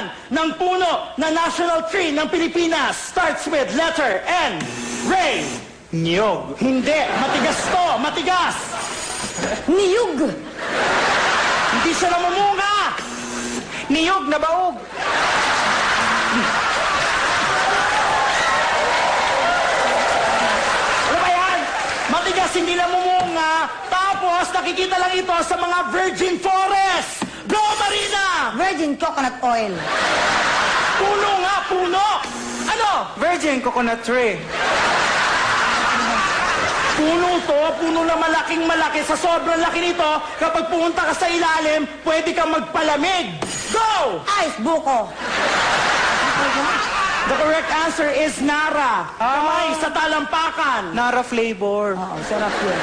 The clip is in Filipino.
pangalan ng puno na national tree ng Pilipinas. Starts with letter N. Ray. Niyog. Hindi. Matigas to. Matigas. Niyug. Hindi siya namumunga. Niyog na baog. Ano ba yan? Matigas, hindi namumunga. Tapos, nakikita lang ito sa mga virgin forest. Go, Marina! Virgin coconut oil. Puno nga, puno! Ano? Virgin coconut tree. Puno to, puno na malaking malaki. Sa sobrang laki nito, kapag pumunta ka sa ilalim, pwede kang magpalamig. Go! Ice buko. The correct answer is Nara. Kamay sa talampakan. Nara flavor. Oo, sarap yun.